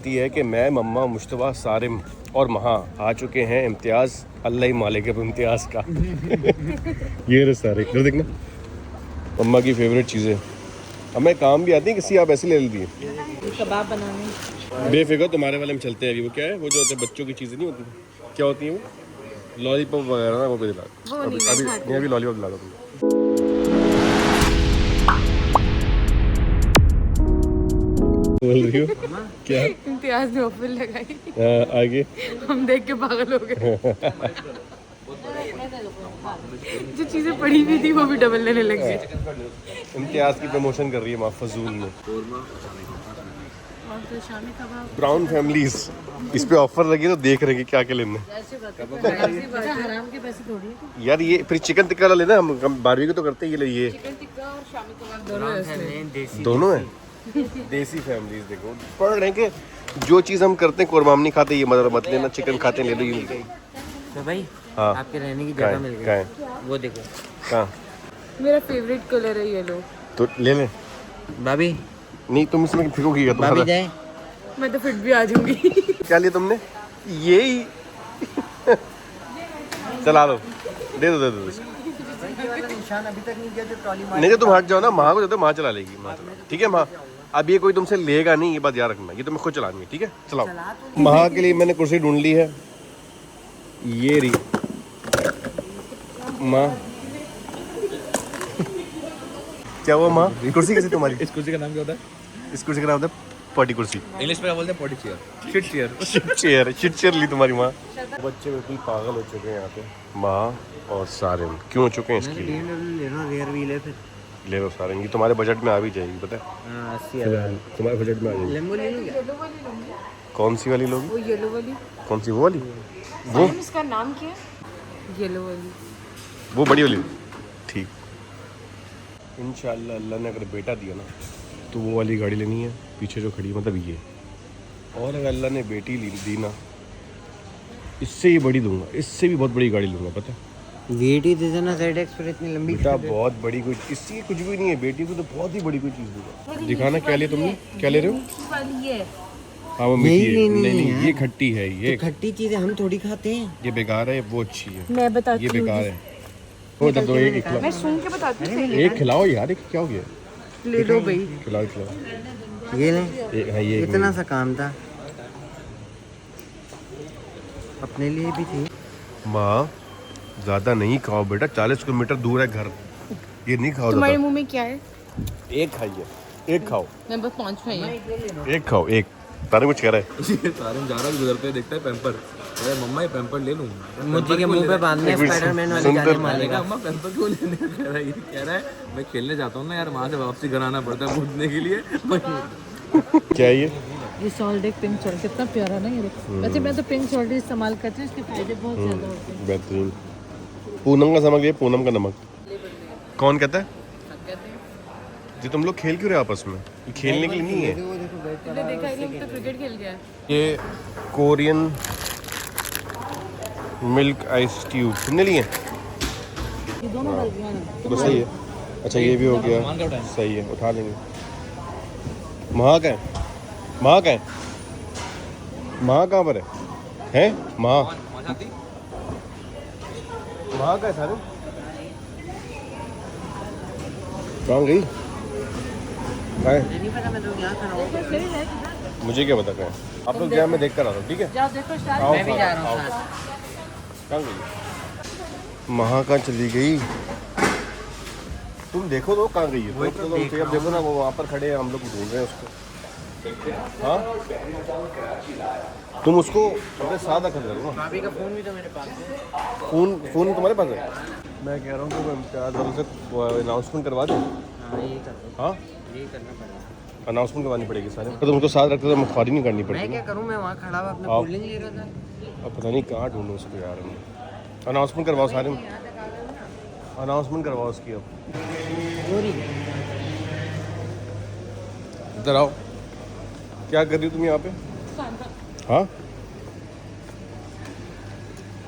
है कि मैं, मम्मा, मुश्तबा, सारिम और महा आ चुके हैं इम्तियाज़। अल्लाह ही मालिक है इम्तियाज़ का। ये रहे सारे, इधर देखना मम्मा की फेवरेट चीज़ें। हमें काम भी आती है किसी, आप ऐसे ले लेती है कबाब बनाने। बेफिक्र, तुम्हारे वाले में चलते हैं अभी। वो क्या है, वो जो होते हैं बच्चों की चीज़ें नहीं होती, क्या होती हैं वो, लॉलीपॉप वगैरह ना, वो भी दिला। अभी लॉलीपॉप दिला दो तुम। बोल रही हो क्या? इम्तियाज ने ऑफर लगाई। आगे हम देख के पागल हो गए। जो चीजें पड़ी हुई थी वो भी डबल लेने लग गई। इम्तियाज़ की प्रमोशन कर रही है माँ फजूल में। ब्राउन फैमिलीज इस पे ऑफर लगी तो देख रहे हैं कि क्या क्या लेना है। हराम के पैसे थोड़ी है। यार ये फिर चिकन टिक्का वाला लेना, हम बारबेक्यू तो करते ही ये चिकन टिक्का और शामी कबाब दोनों है। देसी फैमिलीज देखो पढ़ रहे हैं कि जो चीज़ हम करते हैं कुर्बान नहीं खाते, ये मत लेना, चिकन खाते हैं ले लो ये। तो भाई हाँ आपके रहने की जगह मिल गई, वो देखो कहाँ। मेरा फेवरेट कलर है येलो। तो ले लें। भाभी नहीं तुम इसमें फिकोगी भाभी जाए। मैं तो फिट भी आ जाऊंगी। क्या लिया तुमने? यही चला लो, दे दो निशान अभी तक नहीं किया जो ट्रॉली नहीं तो तुम हट जाओ ना, माँ को दे दो, माँ चला लेगी। माँ ठीक है माँ, अब ये कोई तुमसे लेगा नहीं, ये बात याद रखना, ये तुम्हें खुद चलानी है, ठीक है चलाओ। माँ के लिए मैंने कुर्सी ढूंढ ली है, ये रही माँ। क्या हुआ माँ, कुर्सी कैसी तुम्हारी? इस कुर्सी का नाम क्या होता है? इस कुर्सी का नाम होता है पॉटी कुर्सी। इंग्लिश में बोलते हैं potty chair, shit chair. Shit chair ली तुम्हारी माँ। बच्चे बिल्कुल पागल हो चुके हैं यहाँ पे, माँ और सारिम क्यों हो चुके हैं इसके लिए। ले लो, रेयर व्हील है फिर ले लो सारिम, ये तुम्हारे बजट में आ भी जाएगी पता है। 80,000 तुम्हारे बजट में आ जाएगी। लेम्बो ले लो क्या? येलो वाली लूंगी। कौन सी वाली लोगी? वो येलो वाली। कौन सी, वो वाली? वो इसका नाम क्या है? येलो वाली। वो बड़ी वाली ठीक। इंशाल्लाह अल्लाह ने अगर बेटा दिया ना तो वो वाली गाड़ी लेनी है पीछे जो खड़ी, मतलब ये। और अगर अल्लाह ने बेटी दी ना, इससे ही बड़ी दूंगा, इससे भी बहुत बड़ी गाड़ी लूंगा पता है। वीटी दे देना, ZX पर इतनी लंबी बेटा बहुत बड़ी कोई, इससे कुछ भी नहीं है, बेटी को तो बहुत ही बड़ी कोई चीज़ दूंगा। दिखाना क्या लिया तुमने, क्या ले रहे हो? वाली है। हाँ वो मीठी है। लेनी नहीं है नहीं ये खट्टी है, ये खट्टी चीजें हम थोड़ी खाते हैं। ये बेकार है, वो अच्छी है। मैं बताती ये हूँ। बेकार है। वो दो एक खिलाओ, मैं सुन के बताती हूँ। एक खिलाओ यार, एक क्या हो गया? ले लो भाई। खिलाओ खिलाओ। ये लें, हाँ ये इतना सा काम था, अपने लिए भी थी। माँ ज़्यादा नहीं खाओ बेटा, 40 किलोमीटर दूर है घर, ये नहीं खाओ तुम्हारे ज़्यादा। मुंह में क्या है? एक खाइए, एक खाओ, मैं बस 5 खाई है। एक खाओ एक। तारे कुछ कह रहा है। सारे जा रहा गुजरते देखता है पैम्पर, अरे मम्मा ये पैम्पर ले लूँ, मुझे के मुंह पे बांधने स्पाइडरमैन वाली जाने मारेगा। अम्मा पैम्पर क्यों लेने कह रहा है? ये कह रहा है मैं खेलने जाता हूँ ना यार, वहाँ से वापसी घर आना पड़ता है पूछने के लिए। क्या है ये सॉल्ट एक पिंक सॉल्ट कितना प्यारा ना ये देखो। वैसे मैं तो पिंक सॉल्ट इस्तेमाल करती हूँ, इसके फायदे बहुत ज़्यादा होते हैं। बेहतरीन पूनम का नमक, ये पूनम का नमक। कौन कहता है? जी तुम लोग खेल क्यों रहे आपस में? ये खेलने के लिए नहीं है। तुमने देखा ये लोग तो क्रिकेट खेल गया है। ये कोरियन मिल्क आइस ट्यूब कितने लिए? ये दोनों बल्बियां हैं। बस सही है। अच्छा ये भी हो गया, सही है, उठा लेंगे। माँ का है, माँ का है, माँ कहाँ पर है? हैं माँ, माँ का है सारे, कहाँ गई? कहाँ है? नहीं पता, मैं तो यहाँ खड़ा हूँ। मुझे क्या पता कहाँ है? आप लोग जाए, मैं देख कर आता हूँ ठीक है। जाओ देखो स्टार। आओ मैं भी जा रहा हूँ आओ। साथ। कहाँ गई? महा कहाँ चली गई? तुम देखो तो कहाँ गई है? वही तो तो तुम देख अब रहा देखो ना, वो वहाँ पर खड़े हैं, हम लोग ढूंढ रहे हैं उसको। हाँ तुम उसको अपने साथ रखा करो ना। भाभी का फोन भी तो मेरे पास है। फोन तुम्हारे पास है? मैं कह रहा हूँ कि इम्तियाज़ वालों से अनाउंसमेंट करवा दें। हाँ ये कर दो, हाँ ये करना पड़ेगा। अनाउंसमेंट करवानी पड़ेगी सारे, तो तुमको साथ रखते तो मुखारी नहीं करनी मैं पड़ती क्या ना। करूँ, मैं वहाँ खड़ा हुआ अपना आओ। कोल्ड ड्रिंक ले रहा था। अब पता नहीं कहाँ ढूंढो उसको यार। अनाउंसमेंट करवाओ सारे, अनाउंसमेंट करवाओ उसकी। अब इधर आओ, क्या कर रही हो तुम यहाँ पे? हाँ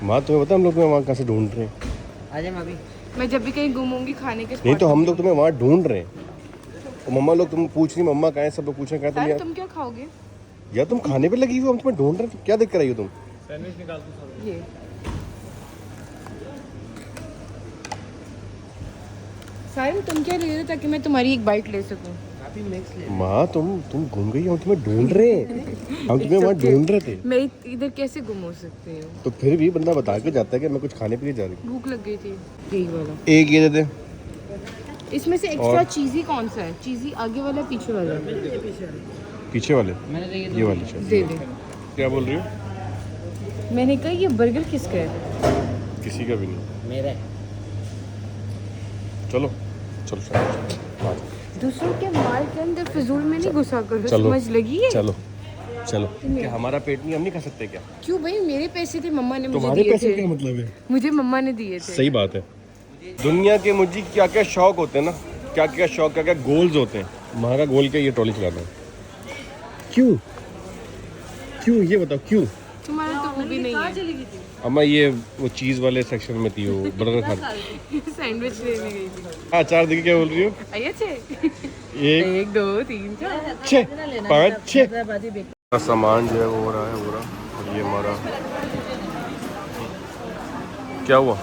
माँ तुम्हें पता हम लोग तुम्हें वहाँ कहाँ से ढूंढ रहे हैं? आजा भाभी। मैं जब भी कहीं घूमूंगी खाने के नहीं तो हम लोग तुम्हें वहाँ ढूंढ रहे हैं, और मम्मा लोग तुम पूछ रही मम्मा कहाँ है, सब लोग पूछ रहे हैं कहाँ तुम स्पॉट। यार। तुम क्या खाओगे? या तुम खाने पे लगी हुई हो, हम तुम्हें ढूंढ रहे हैं, क्या देख कर आई हो तुम? ये साहिल तुम क्या ले रहे हो ताकि मैं तुम्हारी एक बाइट ले सकूं? माँ तुम घूम गई, हम तुम्हें ढूंढ रहे हैं, हम तुम्हें वहाँ ढूंढ रहे थे। मैं इधर कैसे गुम हो सकती हूँ? तो फिर भी बंदा बता के जाता है कि मैं कुछ खाने पीने जा रही हूँ। भूख लग गई थी। यही वाला। एक ये दे दे। इसमें से एक्स्ट्रा चीज़ी कौन सा है? चीज़ी आगे वाला पीछे वाला? पीछे वाले, ये वाले शायद। दे दे। क्या बोल रही हो? मैंने कहा ये बर्गर किसका है? किसी का भी नहीं। मेरा चलो चलो चलो दूसरों के माल के अंदर फिजूल में नहीं घुसा करो, चलो समझ लगी है? चलो चलो। क्या हमारा पेट नहीं, हम नहीं खा सकते क्या? क्यों भाई, मेरे पैसे थे, मम्मा ने मुझे तुम्हारे दिए पैसे थे। क्या मतलब है? मुझे मम्मा ने दिए थे। सही बात है। दुनिया के मुझे क्या क्या शौक होते हैं ना, क्या क्या शौक, क्या क्या गोल्स होते हैं। माँ का गोल क्या, ये ट्रॉली चलाना है। क्यों क्यों ये बताओ क्यों? तुम्हारा तो वो भी नहीं है। अम्मा ये वो चीज़ वाले सेक्शन में थी, वो बर्गर खा सैंडविच लेने गई थी। हाँ, 4 देखिए क्या बोल रही हो? आइए छे। 1 2 3 4 6 5 6 सामान जो है वो हो रहा है, हो रहा। और ये हमारा क्या हुआ?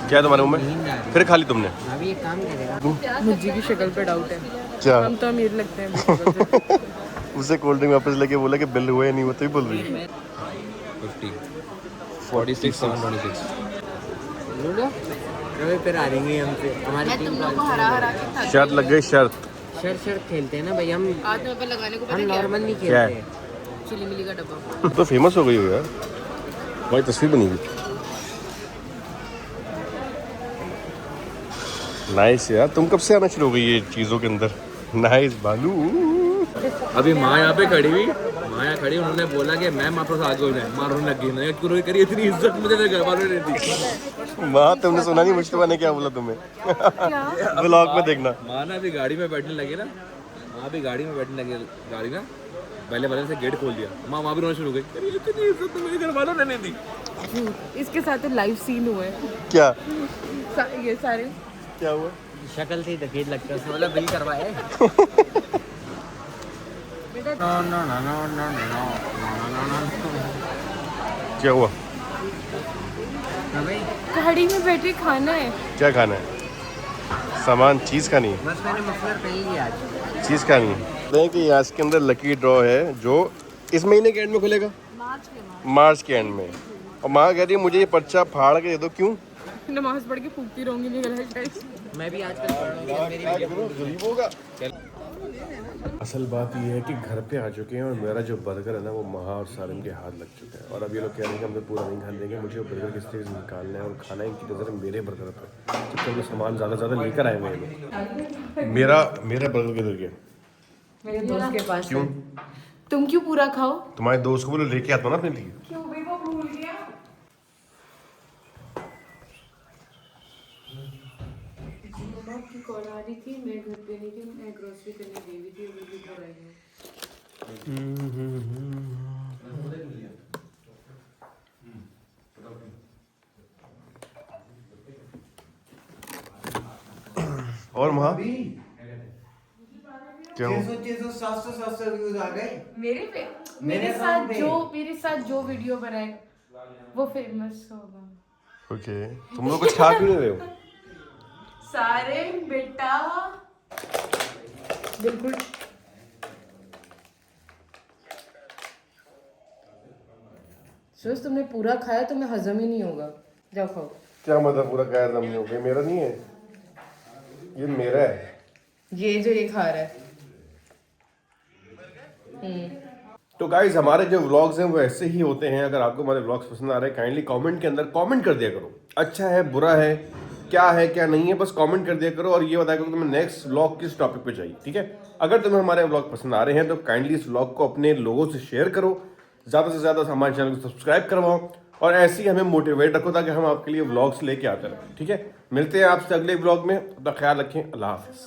क्या है तुम्हारे मुंह में? फिर खा ली तुमने? अभी एक काम करेगा। मुझे की शक्ल पे डाउट है। क्या? हम तो अमीर लगते हैं। उसे कोल्ड ड्रिंक वापस लेके बोला कि बिल हुआ या नहीं हुआ, तो ही बोल रही है। 50 46 726। रवि फिर आ जाएंगे हमसे, हमारी टीम को हरा के शर्त लग गई, शर्त। शर्ट खेलते हैं ना भाई हम। हाथ में पे लगाने को हम नॉर्मल नहीं क्या है? खेलते। चिली मिली का डब्बा। तो फेमस हो गई हो यार, भाई तस्वीर बनी हुई। नाइस यार, तुम कब से आना शुरू हो गई ये चीज़ों के अंदर? नाइस बालू। अभी माँ यहाँ पे खड़ी हुई, माँ यहाँ खड़ी, उन्होंने बोला कि मैम आपको साथ हो जाए, माँ रोने लगी, नहीं करो करिए, इतनी इज्जत मुझे मेरे घर वालों ने दी। माँ तुमने सुना नहीं मुश्तबा ने क्या बोला तुम्हें? व्लॉग में देखना। माँ ना अभी गाड़ी में बैठने लगी ना, माँ अभी गाड़ी में बैठने लगी, गाड़ी ना पहले वाले से गेट खोल दिया, माँ वहाँ भी रोना शुरू हो गई, अरे इतनी इज्जत तो मेरे घर वालों ने नहीं दी। इसके साथ लाइव सीन हुआ है। क्या ये सारे क्या हुआ? शक्ल से ही तकीद लगता है, बोला बिल करवाए। क्या हुआ? गाड़ी में बैठे खाना है। क्या खाना है? सामान चीज़ खानी है। बस मैंने मफलर पहन लिया आज। चीज़ खानी है। देखें कि यहाँ इसके अंदर लकी ड्रॉ है जो इस महीने के एंड में खुलेगा, मार्च के एंड में। और माँ कह रही है मुझे ये पर्चा फाड़ के दे दो। क्यों? नमाज पढ़ के फूकती रहूंगी, निकल है। मैं भी आजकल पढ़ रहा हूँ, मेरी गरीब होगा। असल बात ये है कि घर पे आ चुके हैं और मेरा जो बर्गर है ना वो महा और सालिम के हाथ लग चुका है। और अब ये लोग कह रहे हैं कि हम तो पूरा नहीं खा लेंगे, मुझे वो बर्गर किस तरह से निकालना है और खाना है इनकी नज़र मेरे बर्गर पर, जब तक सामान ज़्यादा लेकर आए हुए हैं। मेरा बर्गर किधर गया? मेरे दोस्त के पास। क्यों? तुम क्यों पूरा खाओ? तुम्हारे दोस्त को बोलो लेके आता ना अपने लिए। क्यों भाई, वो भूल गया। मम्मा की कॉल आ रही थी, मैं घर पे नहीं थी, मैं ग्रोसरी करने गई हुई थी, वो भी घर आई हूँ। और वहाँ क्या हो? 700 व्यूज आ गए। मेरे साथ जो वीडियो बनाए वो फेमस होगा। ओके, तुम लोग कुछ खा क्यों नहीं रहे हो? सारे बेटा बिल्कुल। सोच तुमने पूरा खाया, तुम्हें हजम ही नहीं होगा। जाओ खाओ। क्या मतलब पूरा गायब नहीं हो गया? मेरा नहीं है, ये मेरा है। ये जो ये खा रहा है। तो गाइस हमारे जो व्लॉग्स हैं वो ऐसे ही होते हैं। अगर आपको हमारे व्लॉग्स पसंद आ रहे हैं काइंडली कमेंट के अंदर कमेंट कर दिया करो, अच्छा है बुरा है क्या नहीं है, बस कमेंट कर दिया करो और ये बताया करो तुम्हें नेक्स्ट व्लॉग किस टॉपिक पे चाहिए। ठीक है, अगर तुम्हें हमारे व्लॉग पसंद आ रहे हैं तो काइंडली इस व्लॉग को अपने लोगों से शेयर करो, ज़्यादा से ज़्यादा हमारे चैनल को सब्सक्राइब करवाओ और ऐसे ही हमें मोटिवेट रखो ताकि हम आपके लिए व्लॉग्स लेके आते रहें। ठीक है, मिलते हैं आपसे अगले व्लॉग में, अपना ख्याल रखें, अल्लाह हाफिज़।